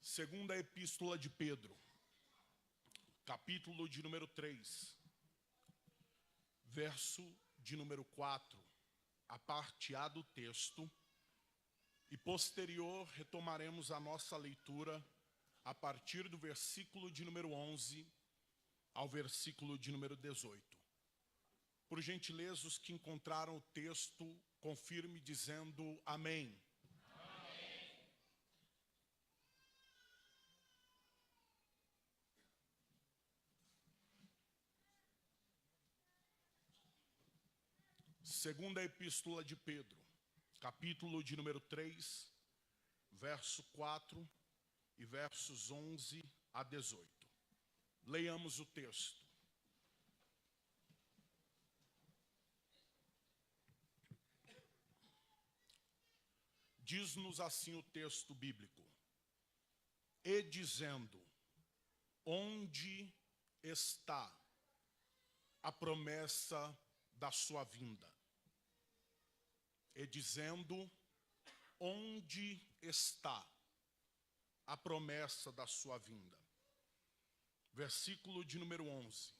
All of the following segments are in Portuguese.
Segunda Epístola de Pedro, capítulo de número 3, verso de número 4, a parte A do texto, e posterior retomaremos a nossa leitura a partir do versículo de número 11 ao versículo de número 18. Por gentileza, os que encontraram o texto, confirme dizendo amém. Segunda Epístola de Pedro, capítulo de número 3, verso 4 e versos 11 a 18. Leiamos o texto. Diz-nos assim o texto bíblico: e dizendo, onde está a promessa da sua vinda? E dizendo, onde está a promessa da sua vinda? Versículo de número 11.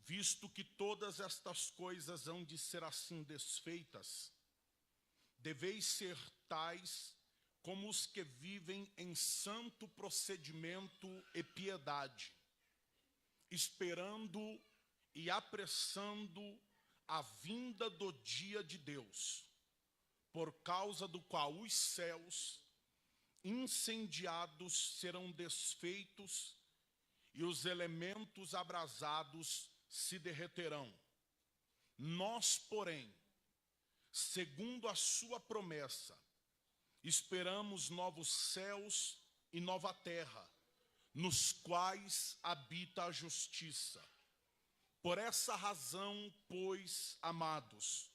Visto que todas estas coisas hão de ser assim desfeitas, deveis ser tais como os que vivem em santo procedimento e piedade, esperando e apressando a vinda do dia de Deus, por causa do qual os céus incendiados serão desfeitos e os elementos abrasados se derreterão. Nós, porém, segundo a sua promessa, esperamos novos céus e nova terra, nos quais habita a justiça. Por essa razão, pois, amados,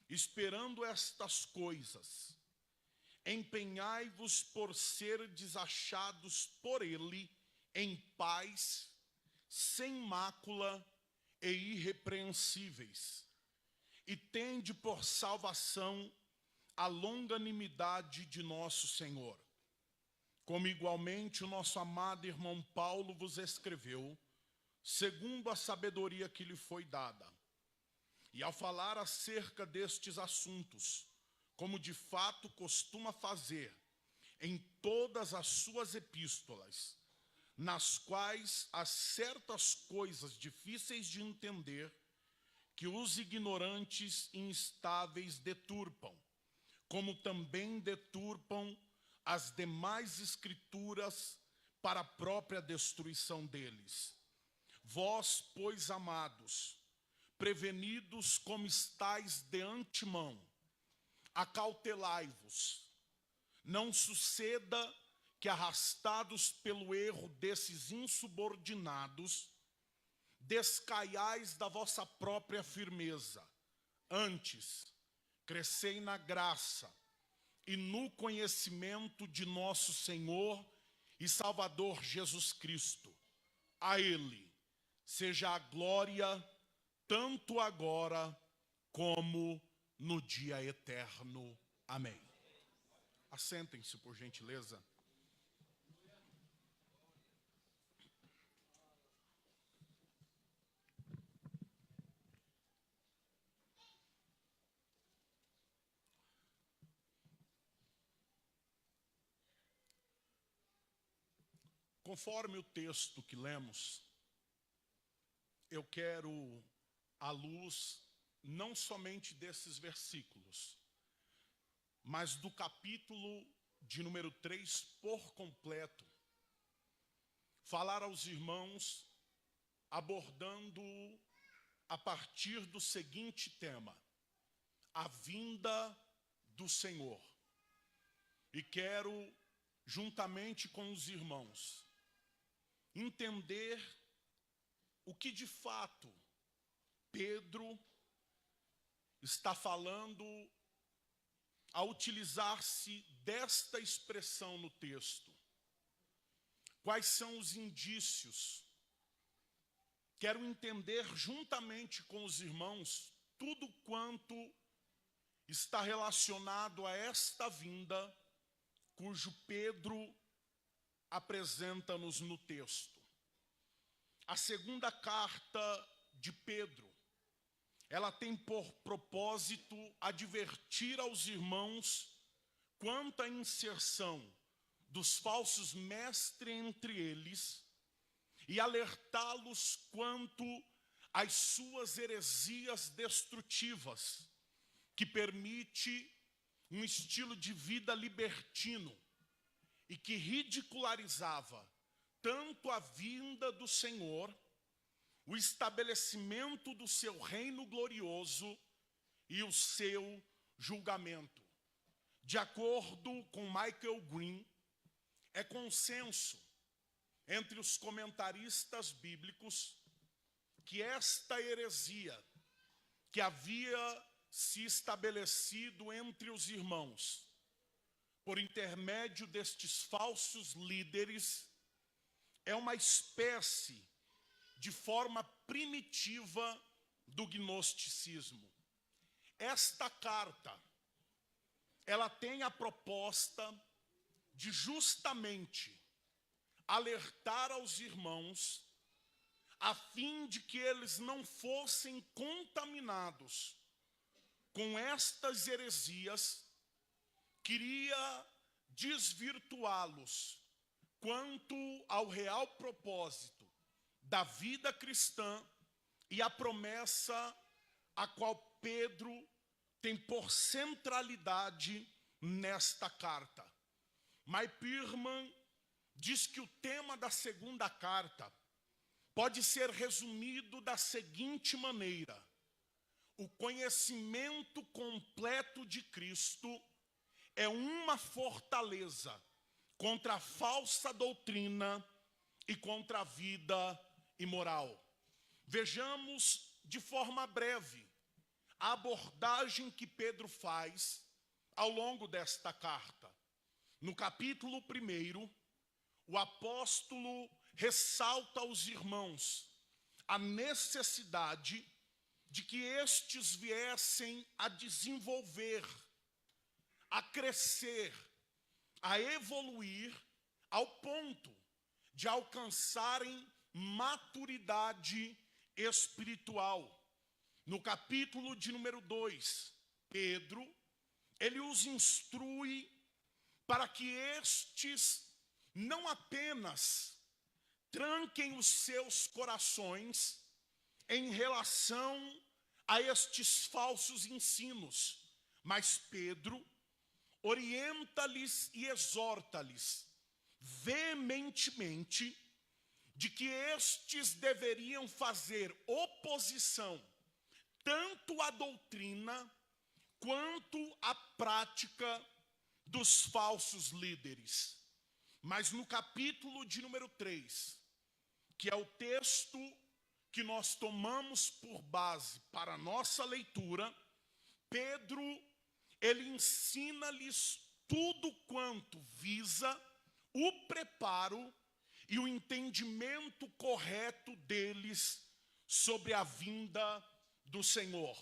esperando estas coisas, empenhai-vos por serdes achados por ele em paz, sem mácula e irrepreensíveis, e tende por salvação a longanimidade de nosso Senhor. Como igualmente o nosso amado irmão Paulo vos escreveu, segundo a sabedoria que lhe foi dada. E ao falar acerca destes assuntos, como de fato costuma fazer em todas as suas epístolas, nas quais há certas coisas difíceis de entender, que os ignorantes e instáveis deturpam, como também deturpam as demais escrituras para a própria destruição deles. Vós, pois, amados, prevenidos como estáis de antemão, acautelai-vos. Não suceda que, arrastados pelo erro desses insubordinados, descaiais da vossa própria firmeza. Antes, crescei na graça e no conhecimento de nosso Senhor e Salvador Jesus Cristo. A Ele seja a glória, tanto agora como no dia eterno. Amém. Assentem-se, por gentileza. Conforme o texto que lemos, eu quero, à luz não somente desses versículos, mas do capítulo de número 3 por completo, falar aos irmãos abordando a partir do seguinte tema: a vinda do Senhor. E quero, juntamente com os irmãos, entender o que de fato Pedro está falando ao utilizar-se desta expressão no texto. Quais são os indícios? Quero entender juntamente com os irmãos tudo quanto está relacionado a esta vinda cujo Pedro apresenta-nos no texto. A segunda carta de Pedro, ela tem por propósito advertir aos irmãos quanto à inserção dos falsos mestres entre eles e alertá-los quanto às suas heresias destrutivas, que permite um estilo de vida libertino e que ridicularizava tanto a vinda do Senhor, o estabelecimento do seu reino glorioso e o seu julgamento. De acordo com Michael Green, é consenso entre os comentaristas bíblicos que esta heresia que havia se estabelecido entre os irmãos, por intermédio destes falsos líderes, é uma espécie de forma primitiva do gnosticismo. Esta carta, ela tem a proposta de justamente alertar aos irmãos a fim de que eles não fossem contaminados com estas heresias, queria desvirtuá-los quanto ao real propósito da vida cristã e a promessa a qual Pedro tem por centralidade nesta carta. Mike Pierman diz que o tema da segunda carta pode ser resumido da seguinte maneira: o conhecimento completo de Cristo é uma fortaleza contra a falsa doutrina e contra a vida imoral. Vejamos de forma breve a abordagem que Pedro faz ao longo desta carta. No capítulo 1, o apóstolo ressalta aos irmãos a necessidade de que estes viessem a desenvolver, a crescer, a evoluir ao ponto de alcançarem maturidade espiritual. No capítulo de número 2, Pedro, ele os instrui para que estes não apenas tranquem os seus corações em relação a estes falsos ensinos, mas Pedro orienta-lhes e exorta-lhes veementemente de que estes deveriam fazer oposição tanto à doutrina quanto à prática dos falsos líderes. Mas no capítulo de número 3, que é o texto que nós tomamos por base para a nossa leitura, Pedro, ele ensina-lhes tudo quanto visa o preparo e o entendimento correto deles sobre a vinda do Senhor.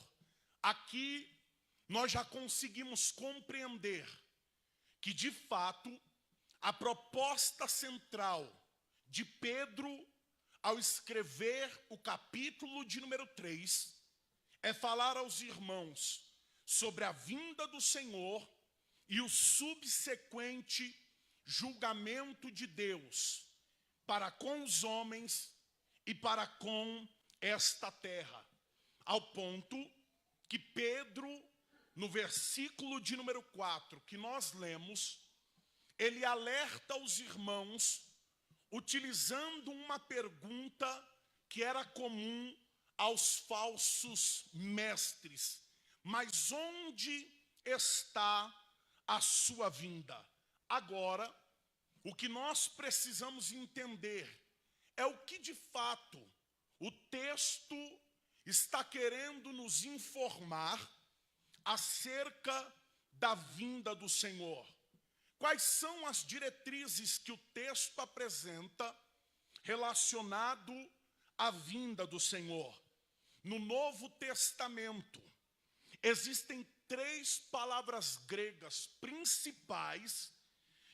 Aqui nós já conseguimos compreender que, de fato, a proposta central de Pedro, ao escrever o capítulo de número 3, é falar aos irmãos sobre a vinda do Senhor e o subsequente julgamento de Deus para com os homens e para com esta terra. Ao ponto que Pedro, no versículo de número 4, que nós lemos, ele alerta os irmãos utilizando uma pergunta que era comum aos falsos mestres: mas onde está a sua vinda? Agora, o que nós precisamos entender é o que de fato o texto está querendo nos informar acerca da vinda do Senhor. Quais são as diretrizes que o texto apresenta relacionado à vinda do Senhor? No Novo Testamento, existem 3 palavras gregas principais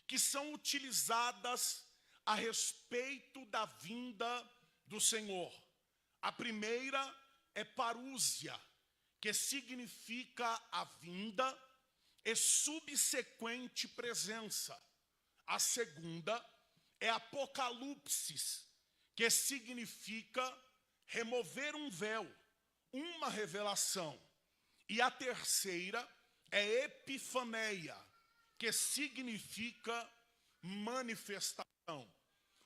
que são utilizadas a respeito da vinda do Senhor. A primeira é parúsia, que significa a vinda e subsequente presença. A segunda é apocalipsis, que significa remover um véu, uma revelação. E a terceira é epifaneia, que significa manifestação.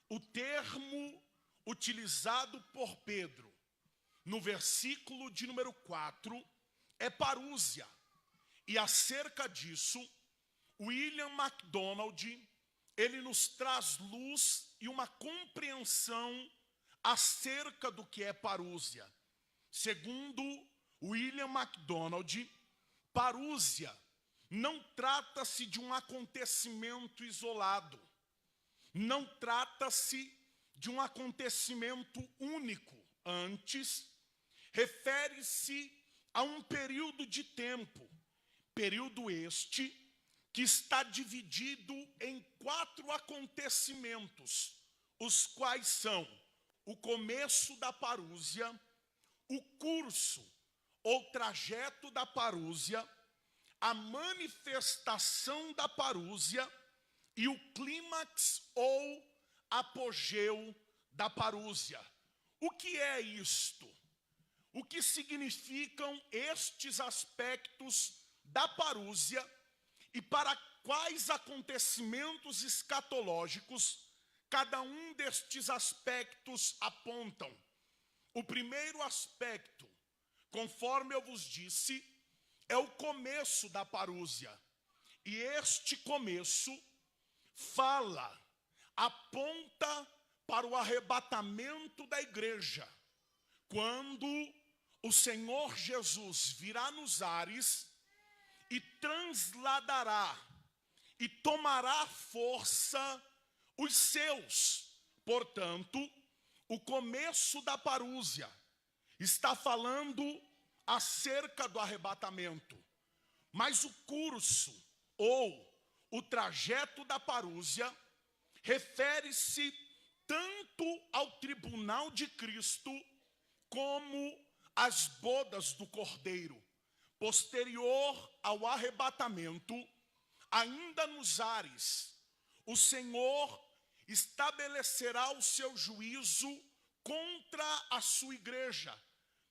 O termo utilizado por Pedro no versículo de número 4 é parúsia. E acerca disso, William MacDonald, ele nos traz luz e uma compreensão acerca do que é parúsia. Segundo William MacDonald, parúsia não trata-se de um acontecimento isolado, não trata-se de um acontecimento único. Antes, refere-se a um período de tempo, período este que está dividido em 4 acontecimentos, os quais são o começo da parúsia, o curso ou trajeto da parúsia, a manifestação da parúsia e o clímax ou apogeu da parúsia. O que é isto? O que significam estes aspectos da parúsia e para quais acontecimentos escatológicos cada um destes aspectos apontam? O primeiro aspecto, conforme eu vos disse, é o começo da parúsia. E este começo fala, aponta para o arrebatamento da igreja, quando o Senhor Jesus virá nos ares e transladará e tomará força os seus. Portanto, o começo da parúsia está falando acerca do arrebatamento, mas o curso ou o trajeto da parúsia refere-se tanto ao tribunal de Cristo como às bodas do Cordeiro. Posterior ao arrebatamento, ainda nos ares, o Senhor estabelecerá o seu juízo contra a sua igreja.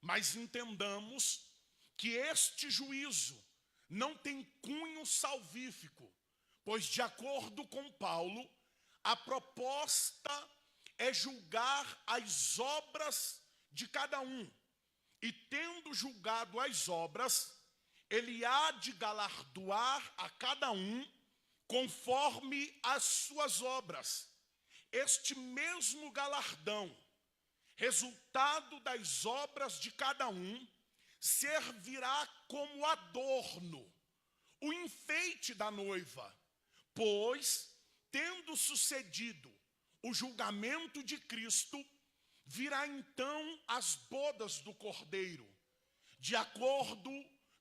Mas entendamos que este juízo não tem cunho salvífico, pois de acordo com Paulo, a proposta é julgar as obras de cada um. E tendo julgado as obras, ele há de galardoar a cada um conforme as suas obras. Este mesmo galardão, resultado das obras de cada um, servirá como adorno, o enfeite da noiva, pois, tendo sucedido o julgamento de Cristo, virá então as bodas do Cordeiro. De acordo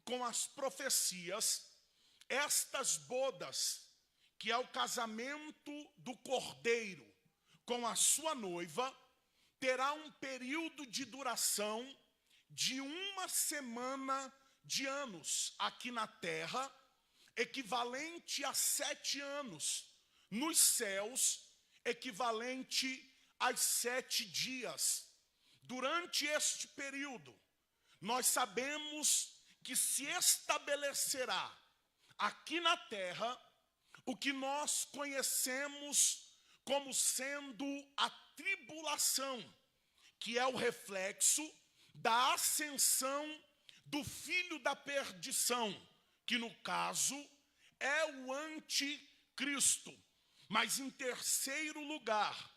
com as profecias, estas bodas, que é o casamento do Cordeiro com a sua noiva, terá um período de duração de 1 semana de anos aqui na terra, equivalente a 7 anos, nos céus, equivalente a 7 dias. Durante este período, nós sabemos que se estabelecerá aqui na terra o que nós conhecemos como sendo a tribulação, que é o reflexo da ascensão do filho da perdição, que no caso é o anticristo. Mas em terceiro lugar,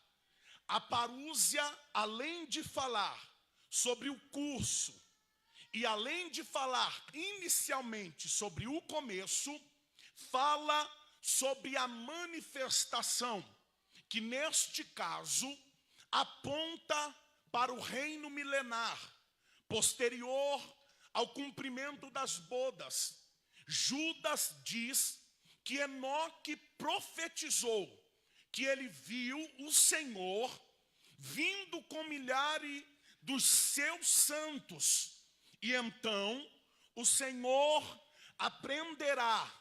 a parúsia, além de falar sobre o curso e além de falar inicialmente sobre o começo, fala sobre a manifestação, que neste caso aponta para o reino milenar, posterior ao cumprimento das bodas. Judas diz que Enoque profetizou que ele viu o Senhor vindo com milhares dos seus santos. E então o Senhor aprenderá,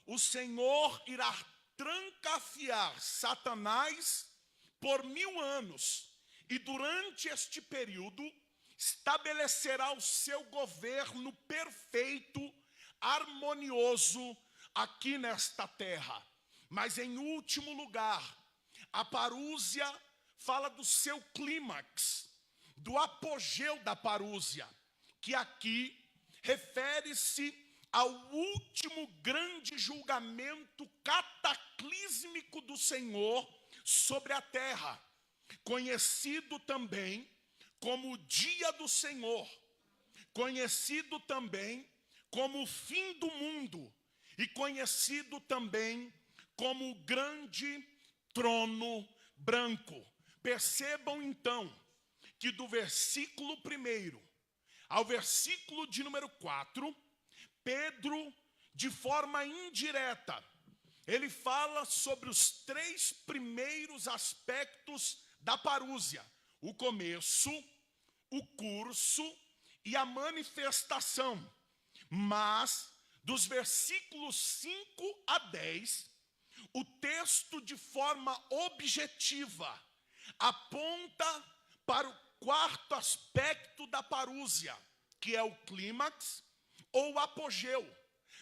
o Senhor irá trancafiar Satanás por 1000 anos. E durante este período estabelecerá o seu governo perfeito, harmonioso aqui nesta terra. Mas em último lugar, a parúzia fala do seu clímax, do apogeu da parúzia, que aqui refere-se ao último grande julgamento cataclísmico do Senhor sobre a terra, conhecido também como o dia do Senhor, conhecido também como o fim do mundo e conhecido também como o grande trono branco. Percebam então que do versículo 1 ao versículo de número 4, Pedro, de forma indireta, ele fala sobre os 3 primeiros aspectos da parúzia: o começo, o curso e a manifestação. Mas, dos versículos 5 a 10, o texto, de forma objetiva, aponta para o 4º aspecto da parúzia, que é o clímax ou apogeu.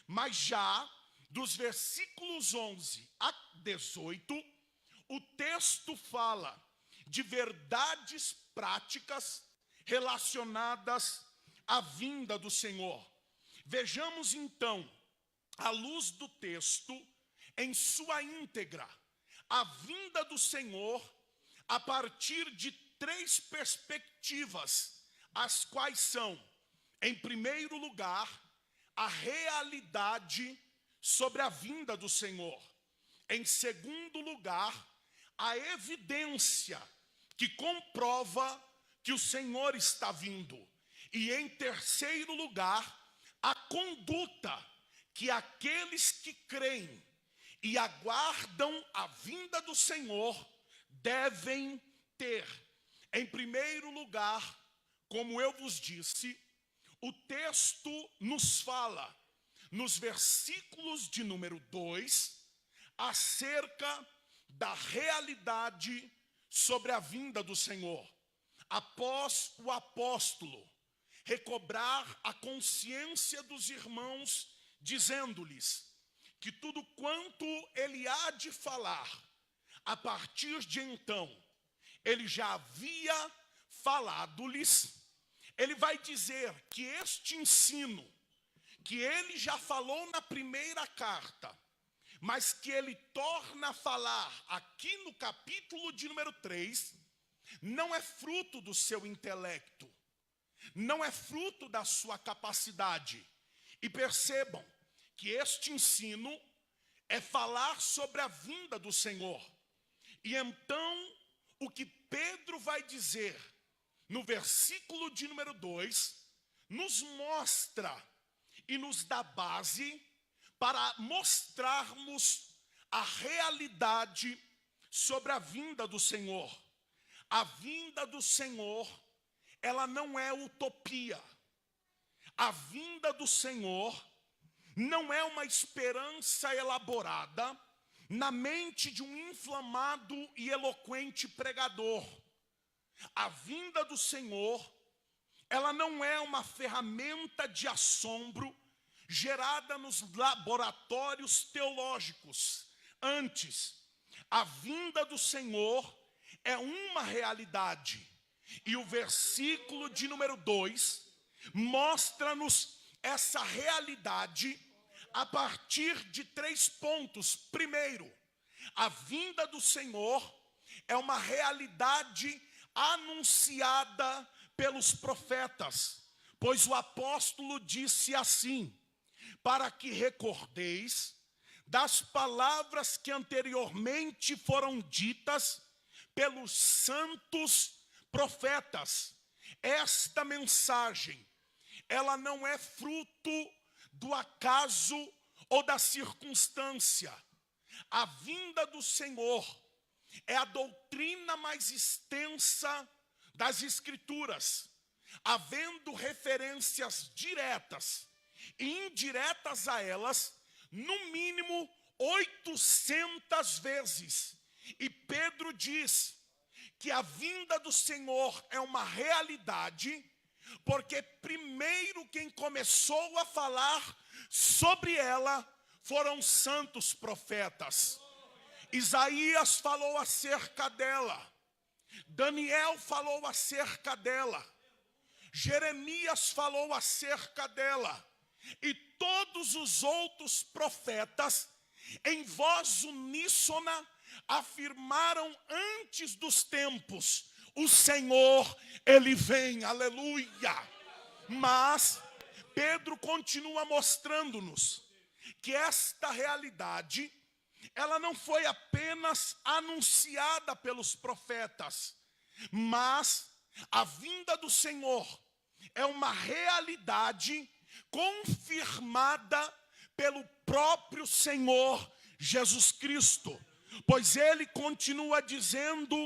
Mas já dos versículos 11 a 18, o texto fala de verdades práticas relacionadas à vinda do Senhor. Vejamos então, à luz do texto, em sua íntegra, a vinda do Senhor a partir de 3 perspectivas, as quais são, em primeiro lugar, a realidade sobre a vinda do Senhor. Em segundo lugar, a evidência que comprova que o Senhor está vindo. E em terceiro lugar, a conduta que aqueles que creem e aguardam a vinda do Senhor devem ter. Em primeiro lugar, como eu vos disse, o texto nos fala, nos versículos de número 2, acerca da realidade sobre a vinda do Senhor. Após o apóstolo recobrar a consciência dos irmãos, dizendo-lhes que tudo quanto ele há de falar, a partir de então, ele já havia falado-lhes, ele vai dizer que este ensino, que ele já falou na primeira carta, mas que ele torna a falar aqui no capítulo de número 3, não é fruto do seu intelecto, não é fruto da sua capacidade. E percebam que este ensino é falar sobre a vinda do Senhor. E então, o que Pedro vai dizer no versículo de número 2, nos mostra e nos dá base para mostrarmos a realidade sobre a vinda do Senhor. A vinda do Senhor, ela não é utopia. A vinda do Senhor não é uma esperança elaborada na mente de um inflamado e eloquente pregador. A vinda do Senhor, ela não é uma ferramenta de assombro gerada nos laboratórios teológicos. Antes, a vinda do Senhor é uma realidade. E o versículo de número 2 mostra-nos essa realidade a partir de 3 pontos. Primeiro, a vinda do Senhor é uma realidade anunciada pelos profetas, pois o apóstolo disse assim: para que recordeis das palavras que anteriormente foram ditas pelos santos profetas. Esta mensagem, ela não é fruto do acaso ou da circunstância. A vinda do Senhor é a doutrina mais extensa das Escrituras, havendo referências diretas e indiretas a elas, no mínimo 800 vezes. E Pedro diz que a vinda do Senhor é uma realidade, porque primeiro quem começou a falar sobre ela foram santos profetas. Isaías falou acerca dela, Daniel falou acerca dela, Jeremias falou acerca dela, e todos os outros profetas, em voz uníssona, afirmaram antes dos tempos: o Senhor, Ele vem, aleluia. Mas Pedro continua mostrando-nos que esta realidade, ela não foi apenas anunciada pelos profetas, mas a vinda do Senhor é uma realidade confirmada pelo próprio Senhor Jesus Cristo. Pois ele continua dizendo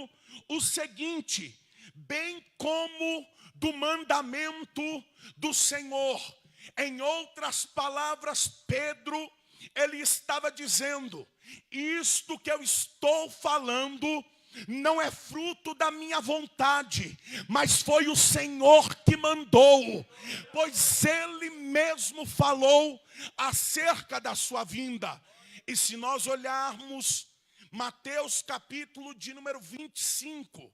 o seguinte: bem como do mandamento do Senhor. Em outras palavras, Pedro, ele estava dizendo: isto que eu estou falando não é fruto da minha vontade, mas foi o Senhor que mandou, pois Ele mesmo falou acerca da sua vinda. E se nós olharmos Mateus capítulo de número 25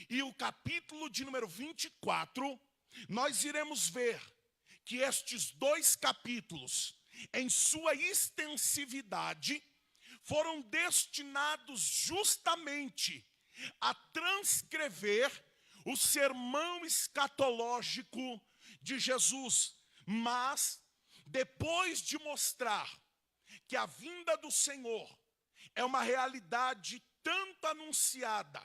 e o capítulo de número 24, nós iremos ver que estes dois capítulos, em sua extensividade, foram destinados justamente a transcrever o sermão escatológico de Jesus. Mas, depois de mostrar que a vinda do Senhor é uma realidade tanto anunciada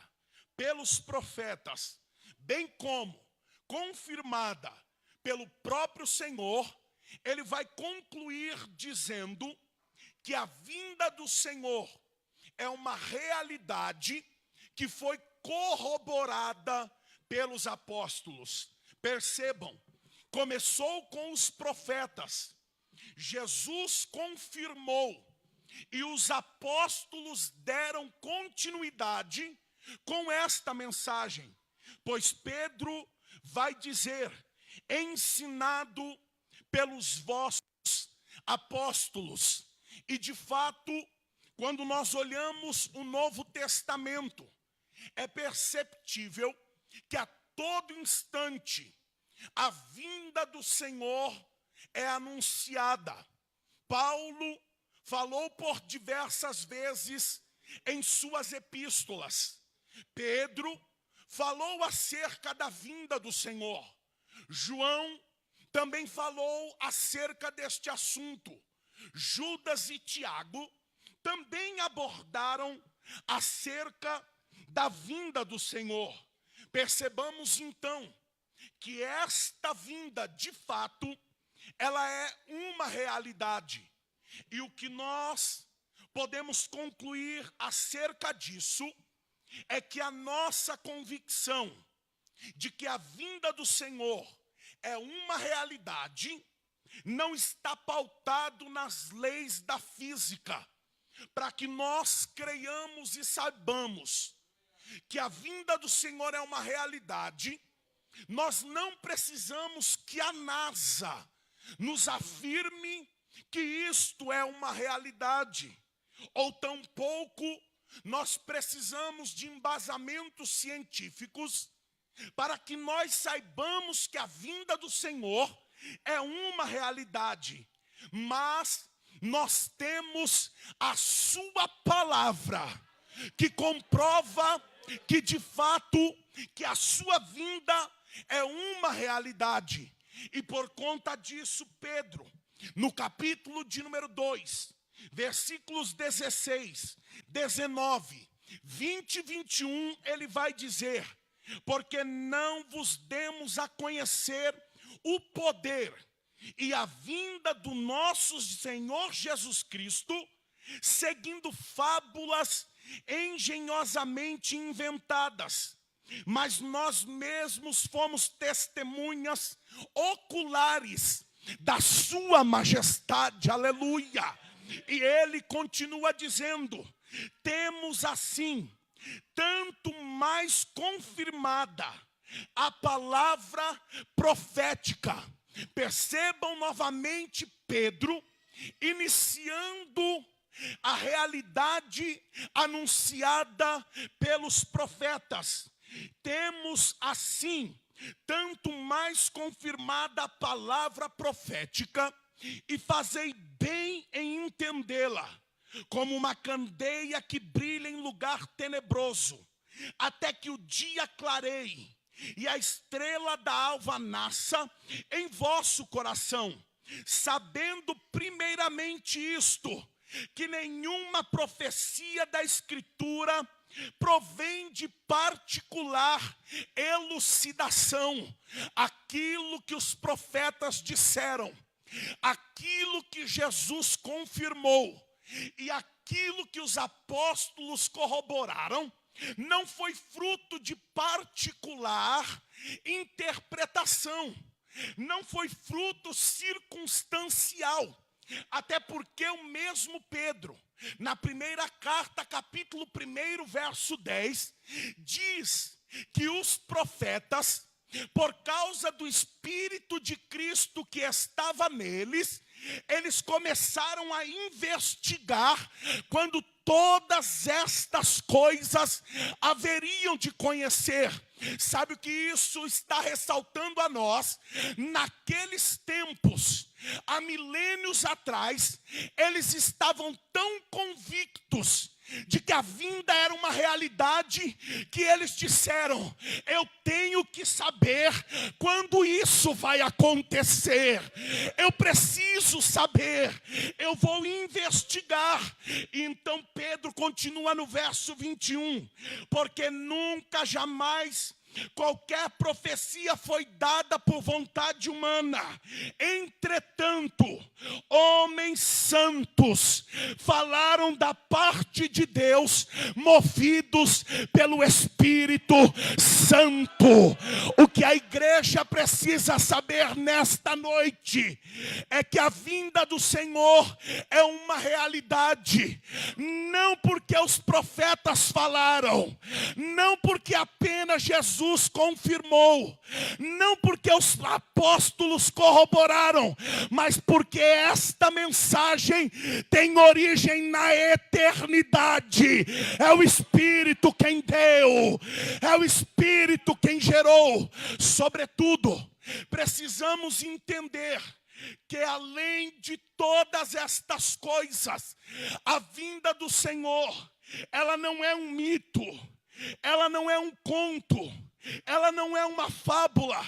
pelos profetas, bem como confirmada pelo próprio Senhor, ele vai concluir dizendo que a vinda do Senhor é uma realidade que foi corroborada pelos apóstolos. Percebam, começou com os profetas, Jesus confirmou, e os apóstolos deram continuidade com esta mensagem. Pois Pedro vai dizer: ensinado pelos vossos apóstolos. E de fato, quando nós olhamos o Novo Testamento, é perceptível que a todo instante a vinda do Senhor é anunciada. Paulo falou por diversas vezes em suas epístolas. Pedro falou acerca da vinda do Senhor. João também falou acerca deste assunto. Judas e Tiago também abordaram acerca da vinda do Senhor. Percebamos então que esta vinda, de fato, ela é uma realidade. E o que nós podemos concluir acerca disso é que a nossa convicção de que a vinda do Senhor é uma realidade não está pautado nas leis da física. Para que nós creiamos e saibamos que a vinda do Senhor é uma realidade, nós não precisamos que a NASA nos afirme que isto é uma realidade, ou tampouco nós precisamos de embasamentos científicos para que nós saibamos que a vinda do Senhor é uma realidade, mas nós temos a sua palavra que comprova que de fato que a sua vinda é uma realidade. E por conta disso, Pedro, no capítulo de número 2, versículos 16, 19, 20 e 21, ele vai dizer: porque não vos demos a conhecer o poder e a vinda do nosso Senhor Jesus Cristo, seguindo fábulas engenhosamente inventadas. Mas nós mesmos fomos testemunhas oculares da sua majestade, aleluia. E ele continua dizendo: temos assim tanto mais confirmada a palavra profética. Percebam novamente Pedro iniciando a realidade anunciada pelos profetas. Temos assim tanto mais confirmada a palavra profética, e fazei bem em entendê-la, como uma candeia que brilha em lugar tenebroso, até que o dia clareie e a estrela da alva nasça em vosso coração, sabendo primeiramente isto, que nenhuma profecia da Escritura provém de particular elucidação. Aquilo que os profetas disseram, aquilo que Jesus confirmou e aquilo que os apóstolos corroboraram, não foi fruto de particular interpretação, não foi fruto circunstancial. Até porque o mesmo Pedro, na primeira carta, capítulo 1, verso 10, diz que os profetas, por causa do Espírito de Cristo que estava neles, eles começaram a investigar quando todas estas coisas haveriam de conhecer. Sabe o que isso está ressaltando a nós? Naqueles tempos, há milênios atrás, eles estavam tão convictos de que a vinda era uma realidade, que eles disseram: eu tenho que saber quando isso vai acontecer, eu preciso saber, eu vou investigar. Então Pedro continua no verso 21, porque nunca, jamais qualquer profecia foi dada por vontade humana. Entretanto, homens santos falaram da parte de Deus, movidos pelo Espírito Santo. O que a igreja precisa saber nesta noite é que a vinda do Senhor é uma realidade, não porque os profetas falaram, não porque apenas Jesus confirmou, não porque os apóstolos corroboraram, mas porque esta mensagem tem origem na eternidade. É o Espírito quem deu, é o Espírito quem gerou. Sobretudo, precisamos entender que além de todas estas coisas, a vinda do Senhor, ela não é um mito, ela não é um conto, ela não é uma fábula,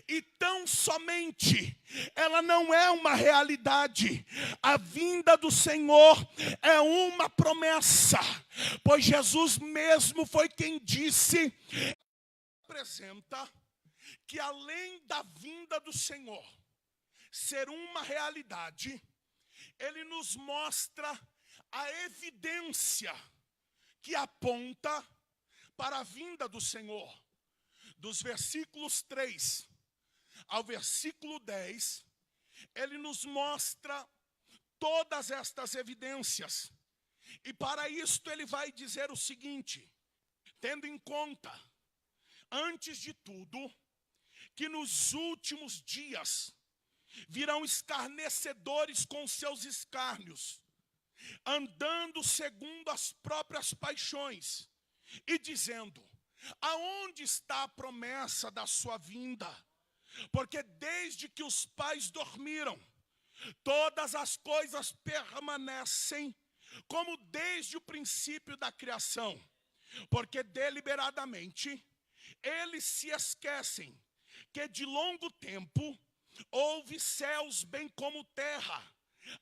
e tão somente ela não é uma realidade. A vinda do Senhor é uma promessa, pois Jesus mesmo foi quem disse, apresenta que além da vinda do Senhor ser uma realidade, ele nos mostra a evidência que aponta para a vinda do Senhor. Dos versículos 3 ao versículo 10, ele nos mostra todas estas evidências. E para isto ele vai dizer o seguinte: tendo em conta, antes de tudo, que nos últimos dias virão escarnecedores com seus escárnios, andando segundo as próprias paixões, e dizendo: aonde está a promessa da sua vinda? Porque desde que os pais dormiram, todas as coisas permanecem como desde o princípio da criação. Porque deliberadamente eles se esquecem que de longo tempo houve céus bem como terra,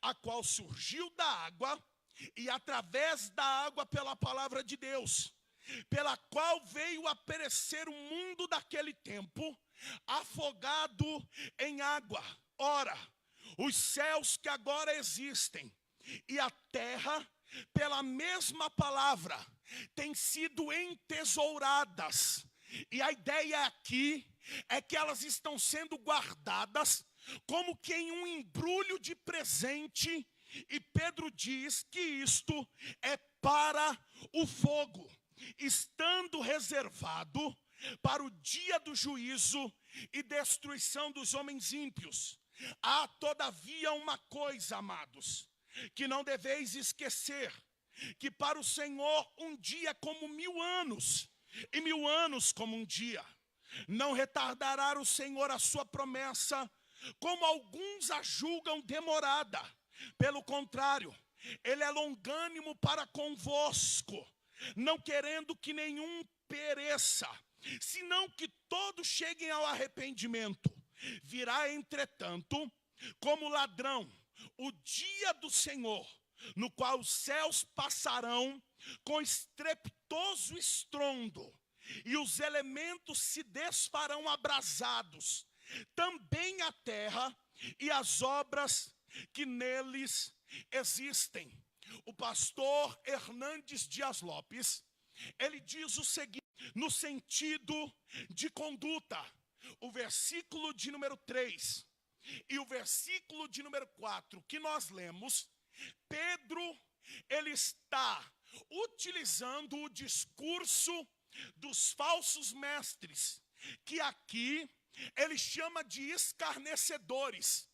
a qual surgiu da água, e através da água pela palavra de Deus, pela qual veio a perecer o mundo daquele tempo, afogado em água. Ora, Os céus que agora existem e a terra, pela mesma palavra, têm sido entesouradas. E a ideia aqui é que elas estão sendo guardadas como que em um embrulho de presente. E Pedro diz que isto é para o fogo, estando reservado para o dia do juízo e destruição dos homens ímpios. Há todavia uma coisa, amados, que não deveis esquecer, que para o Senhor um dia é como 1000 anos, e 1000 anos como um dia. Não retardará o Senhor a sua promessa, como alguns a julgam demorada. Pelo contrário, Ele é longânimo para convosco, não querendo que nenhum pereça, senão que todos cheguem ao arrependimento. Virá, entretanto, como ladrão, o dia do Senhor, no qual os céus passarão com estrepitoso estrondo, e os elementos se desfarão abrasados, também a terra e as obras que neles existem. O pastor Hernandes Dias Lopes, ele diz o seguinte, no sentido de conduta, o versículo de número 3 e o versículo de número 4 que nós lemos, Pedro, ele está utilizando o discurso dos falsos mestres, que aqui ele chama de escarnecedores,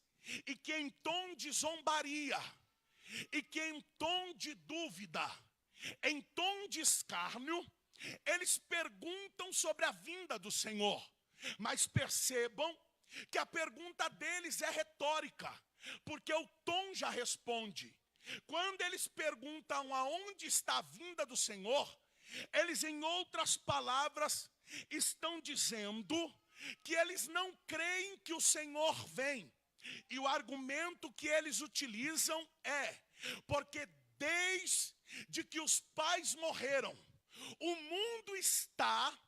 e que em tom de zombaria, e que em tom de dúvida, em tom de escárnio, eles perguntam sobre a vinda do Senhor. Mas percebam que a pergunta deles é retórica, porque o tom já responde. Quando eles perguntam aonde está a vinda do Senhor, eles, em outras palavras, estão dizendo que eles não creem que o Senhor vem. E o argumento que eles utilizam é, porque desde que os pais morreram, o mundo está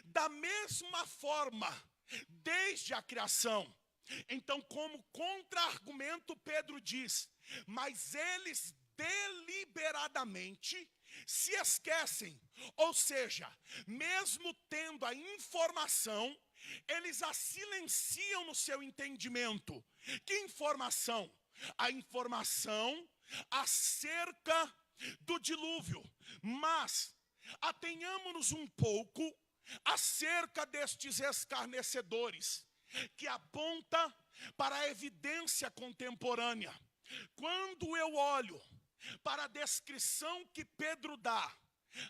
da mesma forma, desde a criação. Então, como contra-argumento, Pedro diz, mas eles deliberadamente se esquecem, ou seja, mesmo tendo a informação, eles a silenciam no seu entendimento. Que informação? A informação acerca do dilúvio. Mas atenhamos-nos um pouco acerca destes escarnecedores, que aponta para a evidência contemporânea. Quando eu olho para a descrição que Pedro dá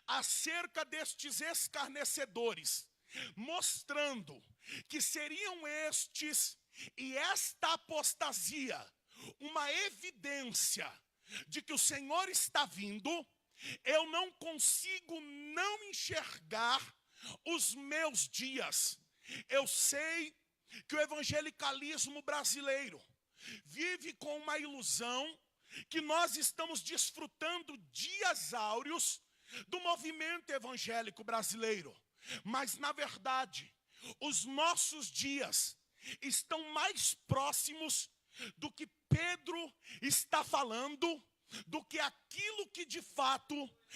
acerca destes escarnecedores, mostrando que seriam estes e esta apostasia uma evidência de que o Senhor está vindo, eu não consigo não enxergar os meus dias. Eu sei que o evangelicalismo brasileiro vive com uma ilusão que nós estamos desfrutando dias áureos do movimento evangélico brasileiro. Mas, na verdade, os nossos dias estão mais próximos do que Pedro está falando, do que aquilo que de fato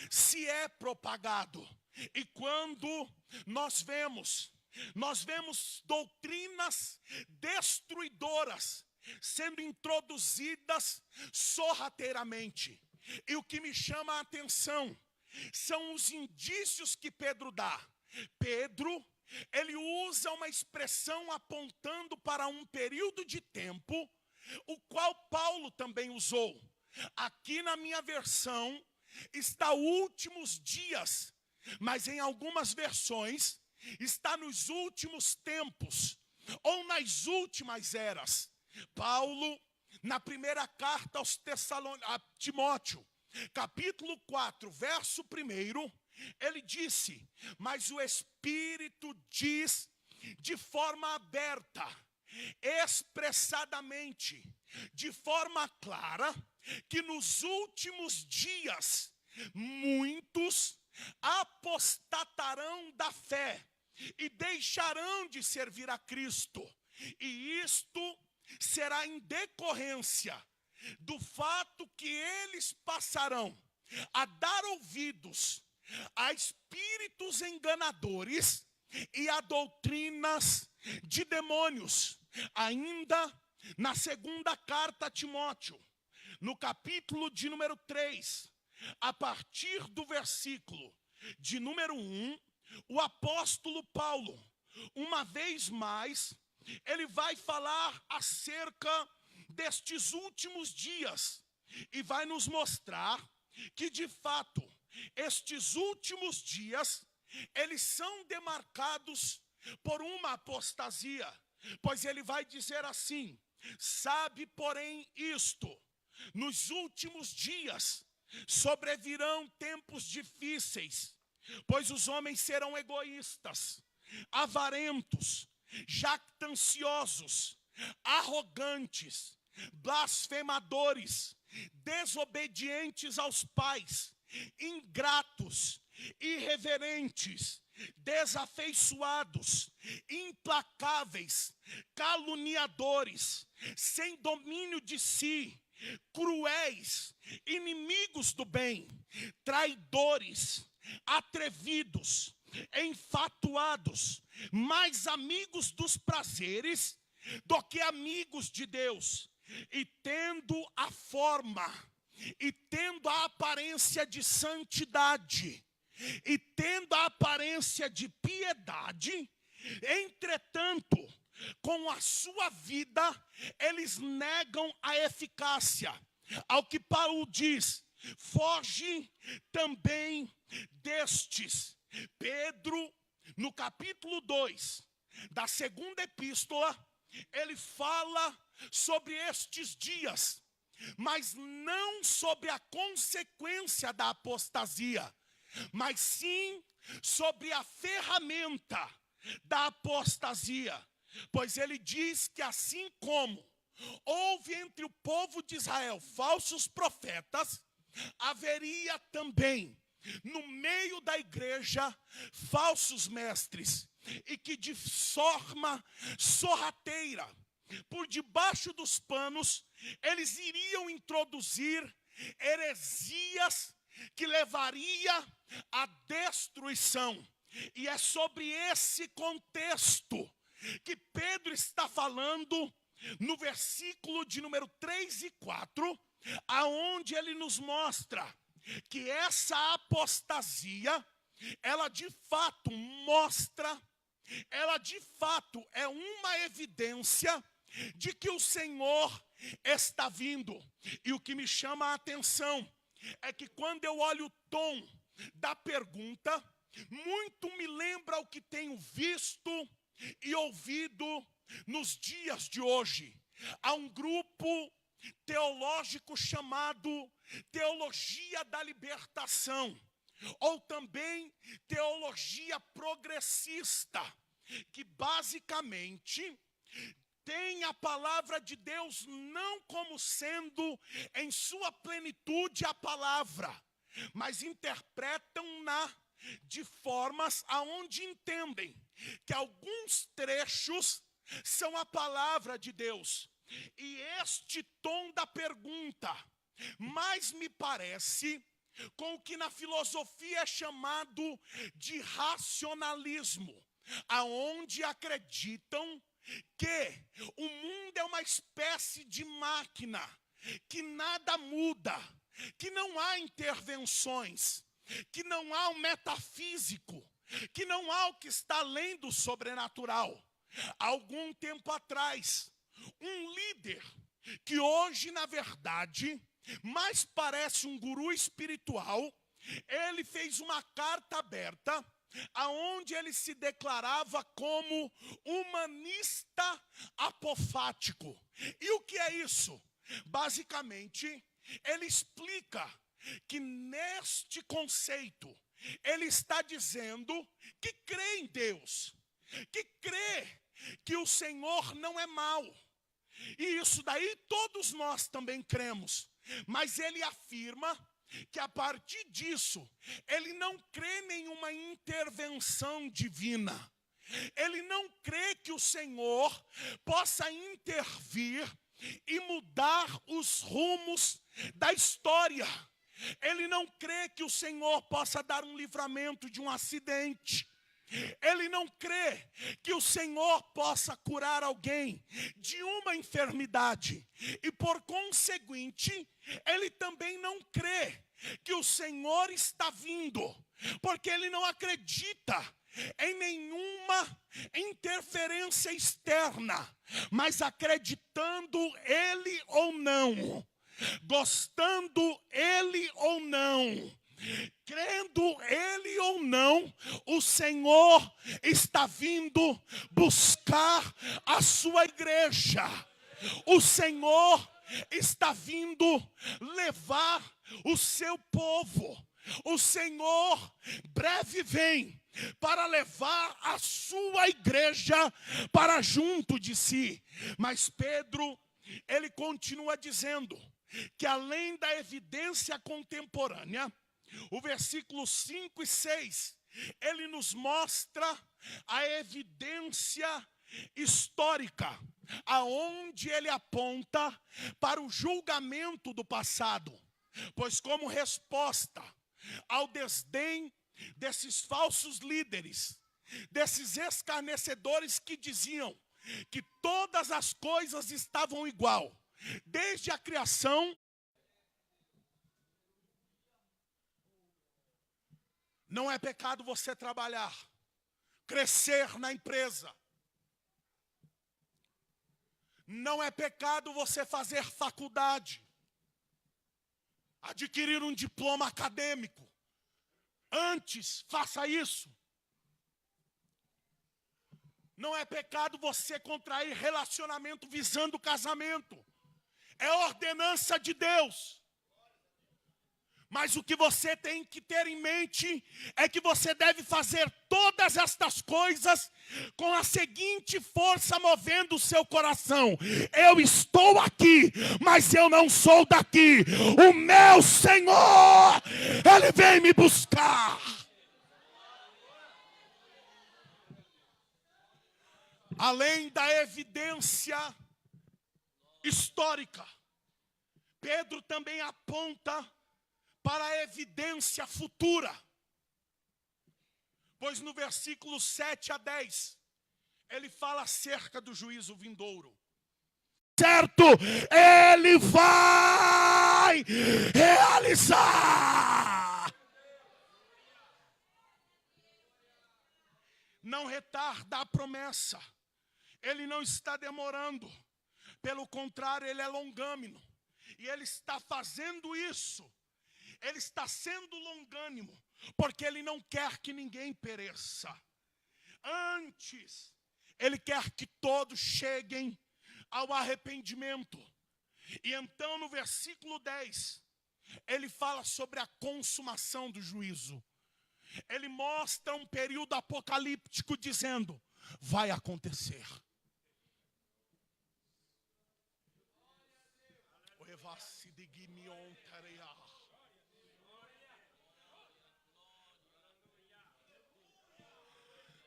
se é propagado. E quando nós vemos doutrinas destruidoras sendo introduzidas sorrateiramente. E o que me chama a atenção são os indícios que Pedro dá. Pedro, ele usa uma expressão apontando para um período de tempo, o qual Paulo também usou. Aqui na minha versão está últimos dias, mas em algumas versões está nos últimos tempos, ou nas últimas eras. Paulo, na primeira carta a Timóteo, capítulo 4, verso 1, ele disse, mas o Espírito diz de forma aberta, expressadamente, de forma clara, que nos últimos dias, muitos apostatarão da fé e deixarão de servir a Cristo. E isto será em decorrência do fato que eles passarão a dar ouvidos a espíritos enganadores e a doutrinas de demônios. Ainda na segunda carta a Timóteo, no capítulo de número 3, a partir do versículo de número 1, o apóstolo Paulo, uma vez mais, ele vai falar acerca destes últimos dias e vai nos mostrar que, de fato, estes últimos dias, eles são demarcados por uma apostasia, pois ele vai dizer assim: sabe, porém, isto, nos últimos dias sobrevirão tempos difíceis, pois os homens serão egoístas, avarentos, jactanciosos, arrogantes, blasfemadores, desobedientes aos pais, ingratos, irreverentes, desafeiçoados, implacáveis, caluniadores, sem domínio de si, cruéis, inimigos do bem, traidores, atrevidos, enfatuados, mais amigos dos prazeres do que amigos de Deus, e tendo a forma, e tendo a aparência de santidade, e tendo a aparência de piedade, entretanto, com a sua vida, eles negam a eficácia. Ao que Paulo diz: foge também destes. Pedro, no capítulo 2 da segunda epístola, ele fala sobre estes dias, mas não sobre a consequência da apostasia, mas sim sobre a ferramenta da apostasia. Pois ele diz que assim como houve entre o povo de Israel falsos profetas, haveria também no meio da igreja falsos mestres, e que de forma sorrateira, por debaixo dos panos, eles iriam introduzir heresias que levaria à destruição. E é sobre esse contexto que Pedro está falando no versículo de número 3 e 4, aonde ele nos mostra que essa apostasia, ela de fato mostra, ela de fato é uma evidência de que o Senhor está vindo. E o que me chama a atenção é que quando eu olho o tom da pergunta, muito me lembra o que tenho visto e ouvido nos dias de hoje. Há um grupo teológico chamado Teologia da Libertação, ou também Teologia Progressista, que basicamente tem a palavra de Deus não como sendo em sua plenitude a palavra, mas interpretam-na de formas aonde entendem que alguns trechos são a palavra de Deus. E este tom da pergunta mais me parece com o que na filosofia é chamado de racionalismo, aonde acreditam que o mundo é uma espécie de máquina, que nada muda, que não há intervenções, que não há um metafísico, que não há o que está além do sobrenatural. Há algum tempo atrás, um líder que hoje, na verdade, mais parece um guru espiritual, ele fez uma carta aberta, aonde ele se declarava como humanista apofático. E o que é isso? Basicamente, ele explica que neste conceito, ele está dizendo que crê em Deus, que crê que o Senhor não é mau. E isso daí todos nós também cremos. Mas ele afirma que a partir disso, ele não crê em nenhuma intervenção divina. Ele não crê que o Senhor possa intervir e mudar os rumos da história. Ele não crê que o Senhor possa dar um livramento de um acidente. Ele não crê que o Senhor possa curar alguém de uma enfermidade. E por conseguinte, ele também não crê que o Senhor está vindo, porque ele não acredita em nenhuma interferência externa, mas acreditando ele ou não, gostando ele ou não, crendo ele ou não, o Senhor está vindo buscar a sua igreja. O Senhor está vindo levar o seu povo. O Senhor breve vem para levar a sua igreja para junto de si. Mas Pedro, ele continua dizendo que além da evidência contemporânea, o versículo 5 e 6, ele nos mostra a evidência histórica, aonde ele aponta para o julgamento do passado. Pois como resposta ao desdém desses falsos líderes, desses escarnecedores que diziam que todas as coisas estavam igual, desde a criação, não é pecado você trabalhar, crescer na empresa. Não é pecado você fazer faculdade, adquirir um diploma acadêmico. Antes, faça isso. Não é pecado você contrair relacionamento visando casamento. É ordenança de Deus. Mas o que você tem que ter em mente é que você deve fazer todas estas coisas com a seguinte força movendo o seu coração: eu estou aqui, mas eu não sou daqui. O meu Senhor, Ele vem me buscar. Além da evidência histórica, Pedro também aponta para a evidência futura. Pois no versículo 7 a 10, ele fala acerca do juízo vindouro. Certo, ele vai realizar. Não retarda a promessa. Ele não está demorando. Pelo contrário, ele é longâmino. E ele está fazendo isso. Ele está sendo longânimo, porque ele não quer que ninguém pereça. Antes, ele quer que todos cheguem ao arrependimento. E então no versículo 10, ele fala sobre a consumação do juízo. Ele mostra um período apocalíptico dizendo: vai acontecer.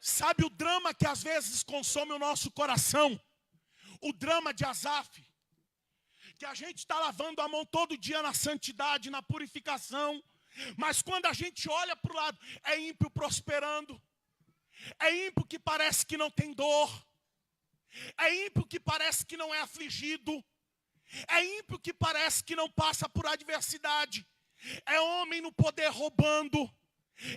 Sabe o drama que às vezes consome o nosso coração? O drama de Asaf. Que a gente está lavando a mão todo dia na santidade, na purificação. Mas quando a gente olha para o lado, é ímpio prosperando. É ímpio que parece que não tem dor. É ímpio que parece que não é afligido. É ímpio que parece que não passa por adversidade. É homem no poder roubando.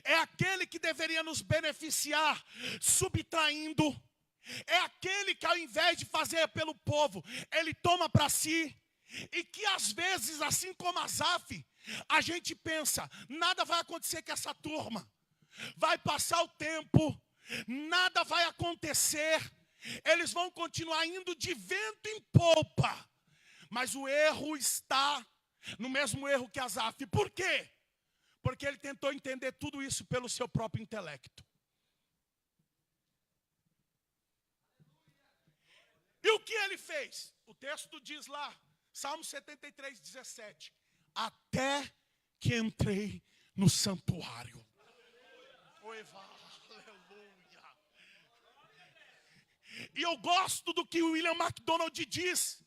É aquele que deveria nos beneficiar, subtraindo. É aquele que ao invés de fazer pelo povo, ele toma para si. E que às vezes, assim como Asaf, a gente pensa: nada vai acontecer com essa turma. Vai passar o tempo, nada vai acontecer. Eles vão continuar indo de vento em polpa. Mas o erro está no mesmo erro que Asaf. Por quê? Porque ele tentou entender tudo isso pelo seu próprio intelecto. E o que ele fez? O texto diz lá, Salmo 73, 17. Até que entrei no santuário. Aleluia. E eu gosto do que o William MacDonald diz,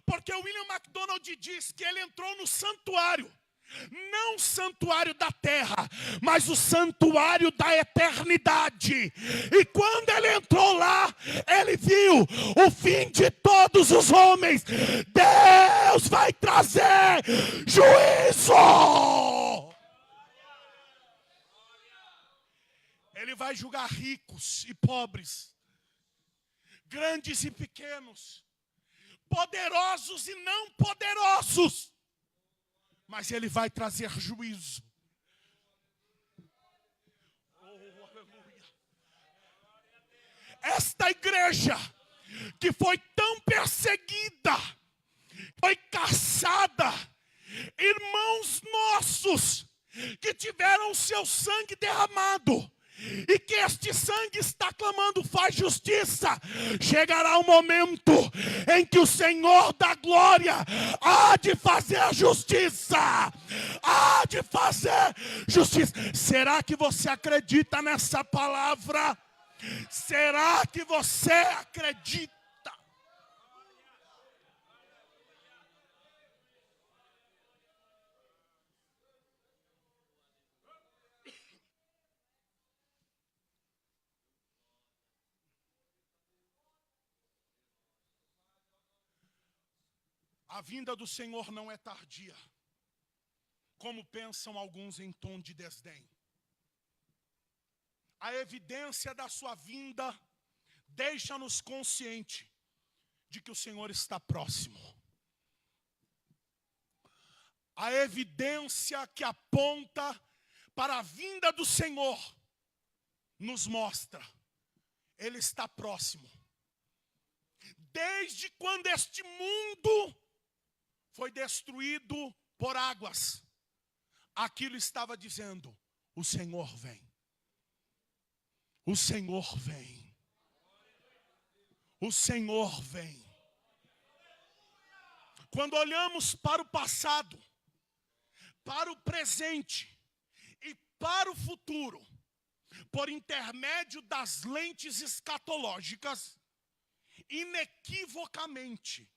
porque o William MacDonald diz que ele entrou no santuário, não o santuário da terra, mas o santuário da eternidade. E quando ele entrou lá, ele viu o fim de todos os homens. Deus vai trazer juízo. Ele vai julgar ricos e pobres, grandes e pequenos, poderosos e não poderosos. Mas ele vai trazer juízo. Oh, aleluia. Esta igreja que foi tão perseguida, foi caçada, irmãos nossos que tiveram seu sangue derramado, e que este sangue está clamando, faz justiça. Chegará um momento em que o Senhor da glória há de fazer justiça. Há de fazer justiça. Será que você acredita nessa palavra? Será que você acredita? A vinda do Senhor não é tardia, como pensam alguns em tom de desdém. A evidência da sua vinda deixa-nos consciente de que o Senhor está próximo. A evidência que aponta para a vinda do Senhor nos mostra, Ele está próximo. Desde quando este mundo foi destruído por águas, aquilo estava dizendo, o Senhor vem. O Senhor vem. O Senhor vem. Quando olhamos para o passado, para o presente e para o futuro, por intermédio das lentes escatológicas, inequivocamente,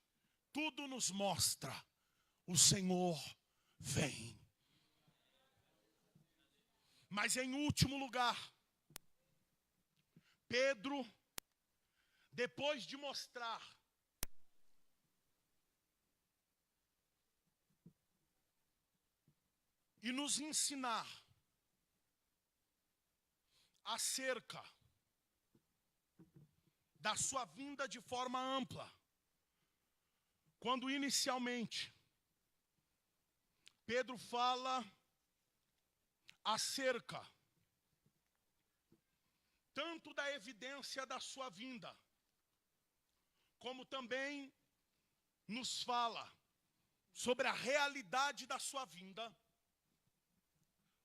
tudo nos mostra, o Senhor vem. Mas em último lugar, Pedro, depois de mostrar e nos ensinar acerca da sua vinda de forma ampla, quando inicialmente Pedro fala acerca tanto da evidência da sua vinda, como também nos fala sobre a realidade da sua vinda,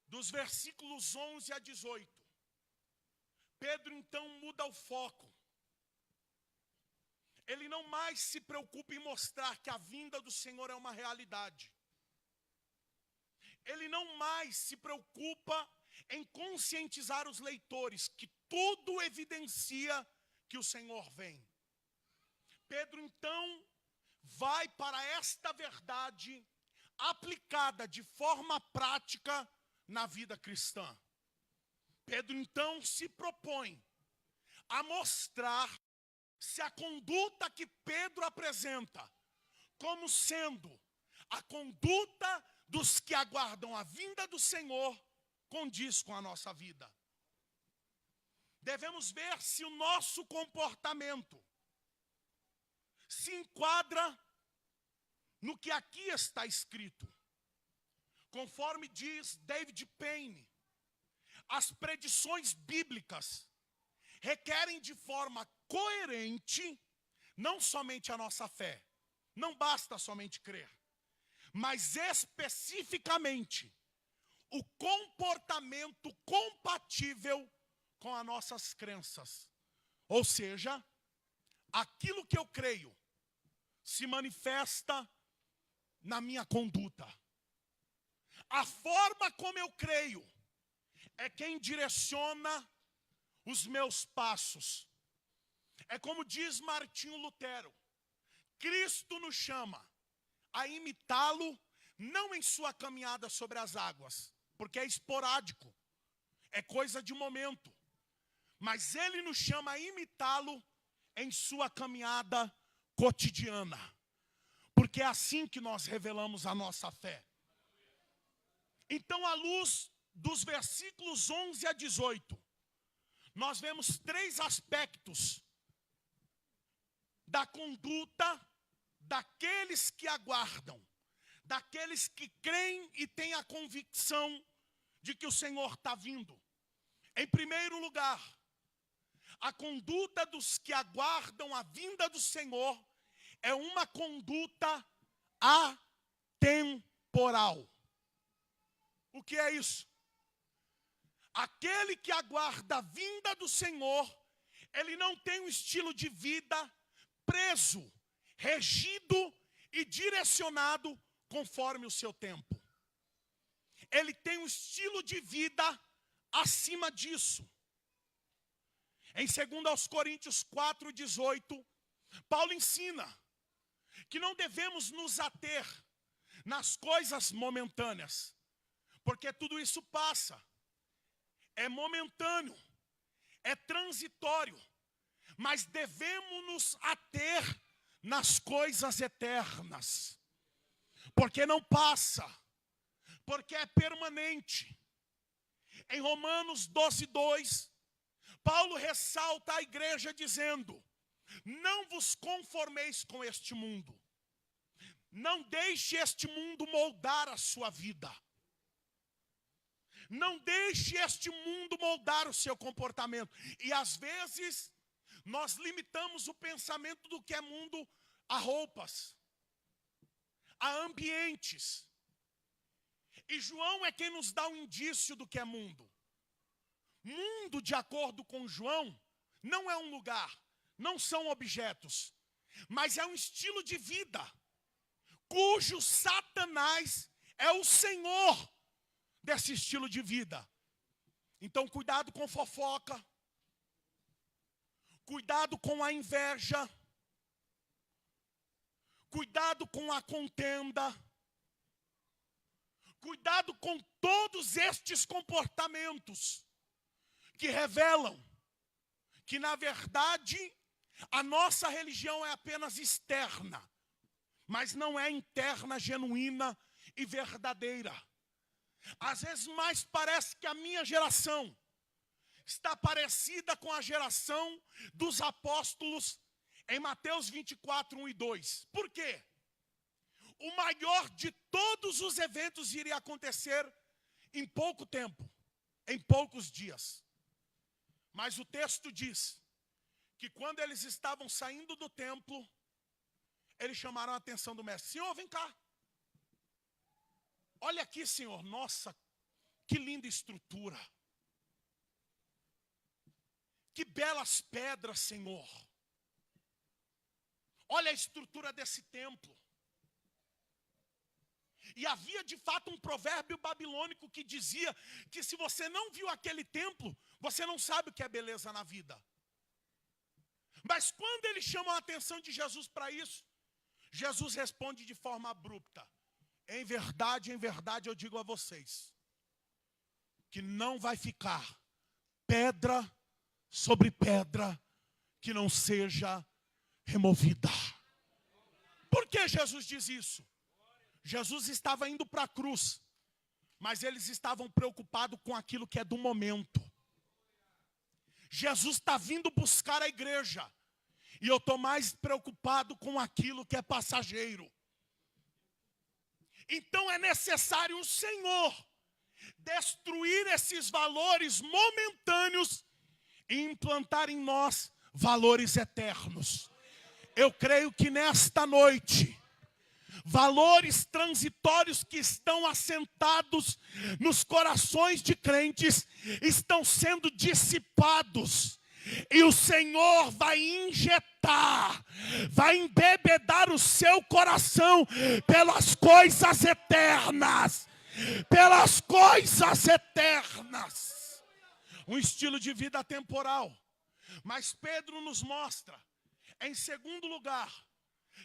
dos versículos 11 a 18, Pedro então muda o foco. Ele não mais se preocupa em mostrar que a vinda do Senhor é uma realidade. Ele não mais se preocupa em conscientizar os leitores que tudo evidencia que o Senhor vem. Pedro então vai para esta verdade aplicada de forma prática na vida cristã. Pedro então se propõe a mostrar se a conduta que Pedro apresenta como sendo a conduta dos que aguardam a vinda do Senhor condiz com a nossa vida. Devemos ver se o nosso comportamento se enquadra no que aqui está escrito. Conforme diz David Payne, as predições bíblicas requerem de forma coerente não somente a nossa fé, não basta somente crer, mas especificamente o comportamento compatível com as nossas crenças. Ou seja, aquilo que eu creio se manifesta na minha conduta. A forma como eu creio é quem direciona os meus passos. É como diz Martinho Lutero: Cristo nos chama a imitá-lo, não em sua caminhada sobre as águas, porque é esporádico, é coisa de momento. Mas Ele nos chama a imitá-lo em sua caminhada cotidiana, porque é assim que nós revelamos a nossa fé. Então, à luz dos versículos 11 a 18, nós vemos 3 aspectos da conduta daqueles que aguardam, daqueles que creem e têm a convicção de que o Senhor está vindo. Em primeiro lugar, a conduta dos que aguardam a vinda do Senhor é uma conduta atemporal. O que é isso? Aquele que aguarda a vinda do Senhor, ele não tem um estilo de vida preso, regido e direcionado conforme o seu tempo. Ele tem um estilo de vida acima disso. Em 2 Coríntios 4:18, Paulo ensina que não devemos nos ater nas coisas momentâneas, porque tudo isso passa, é momentâneo, é transitório, mas devemos nos ater nas coisas eternas, porque não passa, porque é permanente. Em Romanos 12:2, Paulo ressalta a igreja dizendo: não vos conformeis com este mundo, não deixe este mundo moldar a sua vida, não deixe este mundo moldar o seu comportamento. E às vezes nós limitamos o pensamento do que é mundo a roupas, a ambientes. E João é quem nos dá um indício do que é mundo. Mundo, de acordo com João, não é um lugar, não são objetos, mas é um estilo de vida, cujo Satanás é o senhor desse estilo de vida. Então, cuidado com fofoca, cuidado com a inveja, cuidado com a contenda, cuidado com todos estes comportamentos que revelam que, na verdade, a nossa religião é apenas externa, mas não é interna, genuína e verdadeira. Às vezes mais parece que a minha geração está parecida com a geração dos apóstolos em Mateus 24:1 e 2. Por quê? O maior de todos os eventos iria acontecer em pouco tempo, em poucos dias. Mas o texto diz que quando eles estavam saindo do templo, eles chamaram a atenção do mestre: Senhor, vem cá. Olha aqui, Senhor. Nossa, que linda estrutura. Que belas pedras, Senhor. Olha a estrutura desse templo. E havia de fato um provérbio babilônico que dizia que se você não viu aquele templo, você não sabe o que é beleza na vida. Mas quando eles chamam a atenção de Jesus para isso, Jesus responde de forma abrupta: em verdade eu digo a vocês, que não vai ficar pedra sobre pedra que não seja removida. Por que Jesus diz isso? Jesus estava indo para a cruz, mas eles estavam preocupados com aquilo que é do momento. Jesus está vindo buscar a igreja, e eu estou mais preocupado com aquilo que é passageiro. Então é necessário o Senhor destruir esses valores momentâneos e implantar em nós valores eternos. Eu creio que nesta noite, valores transitórios que estão assentados nos corações de crentes estão sendo dissipados. E o Senhor vai injetar, vai embebedar o seu coração pelas coisas eternas. Pelas coisas eternas. Um estilo de vida temporal. Mas Pedro nos mostra, em segundo lugar,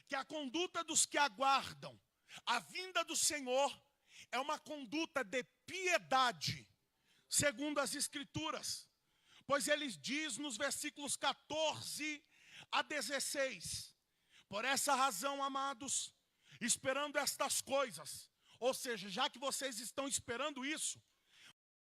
que a conduta dos que aguardam a vinda do Senhor é uma conduta de piedade, segundo as Escrituras. Pois ele diz nos versículos 14 a 16, por essa razão, amados, esperando estas coisas, ou seja, já que vocês estão esperando isso,